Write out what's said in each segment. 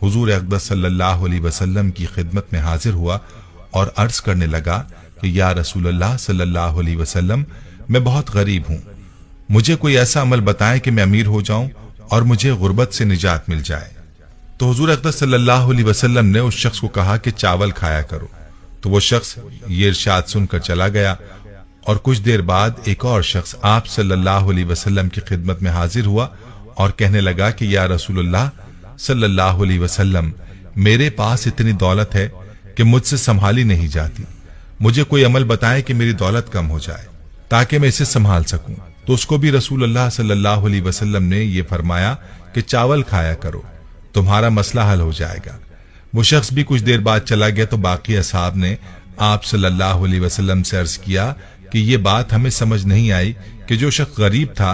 हुजूर अक़दस सल्लल्लाहु अलैहि वसल्लम की खिदमत में हाजिर हुआ और अर्ज करने लगा कि या रसूलल्लाह सल्लल्लाहु अलैहि वसल्लम, मैं बहुत गरीब हूँ, मुझे कोई ऐसा अमल बताएं कि मैं अमीर हो जाऊं और मुझे गुर्बत से निजात मिल जाए। तो हुजूर अक़दस सल्लल्लाहु अलैहि वसल्लम ने उस शख्स को कहा कि चावल खाया करो। तो वो शख्स ये इरशाद सुनकर चला गया और कुछ देर बाद एक और शख्स आप सल्लल्लाहु अलैहि वसल्लम की खिदमत में हाजिर हुआ और कहने लगा कि या रसूलल्लाह सल्लल्लाहु अलैहि वसल्लम, मेरे पास इतनी दौलत है कि मुझसे संभाली नहीं जाती, मुझे कोई अमल बताएं कि मेरी दौलत कम हो जाए ताकि मैं इसे संभाल सकूं। तो उसको भी रसूलुल्लाह सल्लल्लाहु अलैहि वसल्लम ने यह फरमाया कि चावल खाया करो, तुम्हारा मसला हल हो जाएगा। वो शख्स भी कुछ देर बाद चला गया तो बाकी असहाब ने आप सल्लल्लाहु अलैहि वसल्लम से अर्ज किया कि ये बात हमें समझ नहीं आई कि जो शख्स गरीब था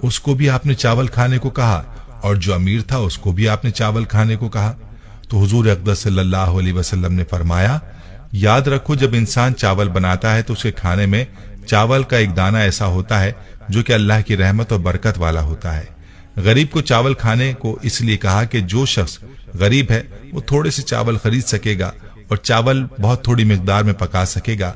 उसको भी आपने चावल खाने को कहा और जो अमीर था उसको भी आपने चावल खाने को कहा। तो हुजूर अक़दस सल्लल्लाहु अलैहि वसल्लम ने फरमाया, याद रखो जब इंसान चावल बनाता है तो उसके खाने में चावल का एक दाना ऐसा होता है जो कि अल्लाह की रहमत और बरकत वाला होता है। गरीब को चावल खाने को इसलिए कहा कि जो शख्स गरीब है वो थोड़े से चावल खरीद सकेगा और चावल बहुत थोड़ी मिकदार में पका सकेगा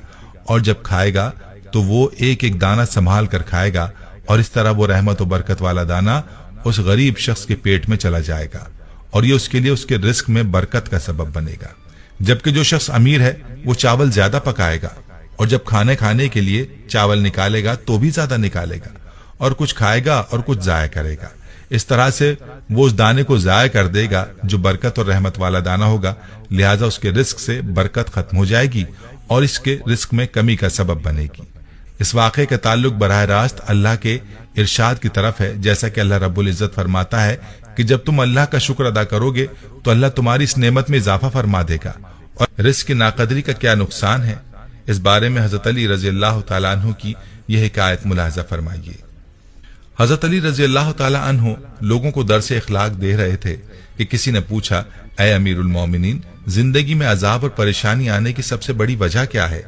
और जब खाएगा तो वो एक एक दाना संभाल कर खाएगा और इस तरह वो रहमत और बरकत वाला दाना उस गरीब शख्स के पेट में चला जाएगा और ये उसके लिए उसके रिस्क में बरकत का सबब बनेगा। जबकि जो शख्स अमीर है वो चावल ज्यादा पकाएगा और जब खाने के लिए चावल निकालेगा तो भी ज्यादा निकालेगा और कुछ खाएगा और कुछ जाया करेगा। इस तरह से वो उस दाने को जाया कर देगा जो बरकत और रहमत वाला दाना होगा, लिहाजा उसके रिस्क से बरकत खत्म हो जाएगी और इसके रिस्क में कमी का सबब बनेगी। इस वाक़े का ताल्लुक बराह रास्त अल्लाह के इरशाद की तरफ है, जैसा कि अल्लाह रब्बुल इज्जत फरमाता है कि जब तुम अल्लाह का शुक्र अदा करोगे तो अल्लाह तुम्हारी इस नेमत में इजाफा फरमा देगा और रिस्क की नाकदरी का क्या नुकसान है। इस बारे में हजरत अली रजी अल्लाह तआला अन्हु की यह हिकायत मुलाहजा फरमाइए। हजरत अली रजी अल्लाह तआला अन्हु लोगों को दर्स इखलाक दे रहे थे कि किसी ने पूछा, ऐ अमीरुल मोमिनीन, जिंदगी में अजाब और परेशानी आने की सबसे बड़ी वजह क्या है?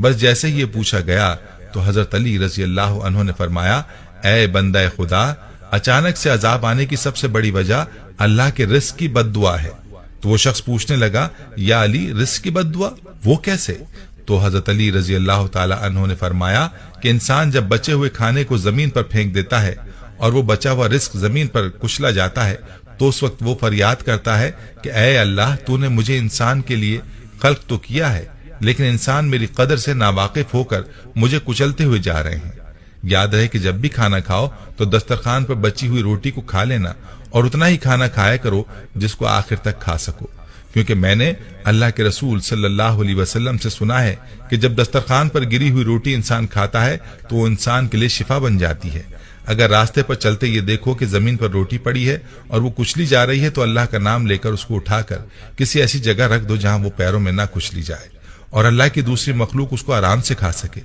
बस जैसे ही ये पूछा गया तो हजरत अली रजी अल्लाह अन्हु ने फरमाया, ऐ बंदा खुदा, अचानक से अजाब आने की सबसे बड़ी वजह अल्लाह के रिस्क की बद्दुआ है। तो वो शख्स पूछने लगा, या अली, रिस्क की बद्दुआ वो कैसे? तो हजरत अली रजी अल्लाह तआला अन्हु ने फरमाया कि इंसान जब बचे हुए खाने को जमीन पर फेंक देता है और वो बचा हुआ रिस्क जमीन पर कुचला जाता है तो उस वक्त वो फरियाद करता है कि ऐ अल्लाह, तूने मुझे इंसान के लिए खल्क तो किया है, लेकिन इंसान मेरी कदर से नावाकिफ होकर मुझे कुचलते हुए जा रहे हैं। याद रहे कि जब भी खाना खाओ तो दस्तरखान पर बची हुई रोटी को खा लेना और उतना ही खाना खाया करो जिसको आखिर तक खा सको, क्योंकि मैंने अल्लाह के रसूल सल्लल्लाहु अलैहि वसल्लम से सुना है कि जब दस्तरखान पर गिरी हुई रोटी इंसान खाता है तो वो इंसान के लिए शिफा बन जाती है। अगर रास्ते पर चलते ये देखो कि जमीन पर रोटी पड़ी है और वो कुचली जा रही है तो अल्लाह का नाम लेकर उसको उठाकर किसी ऐसी जगह रख दो जहां वो पैरों में ना कुचली जाए और अल्लाह की दूसरी मखलूक उसको आराम से खा सके।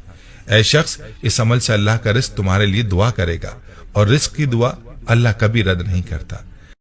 ऐ शख्स, इस अमल से अल्लाह का रिस्क तुम्हारे लिए दुआ करेगा और रिस्क की दुआ अल्लाह कभी रद्द नहीं करता।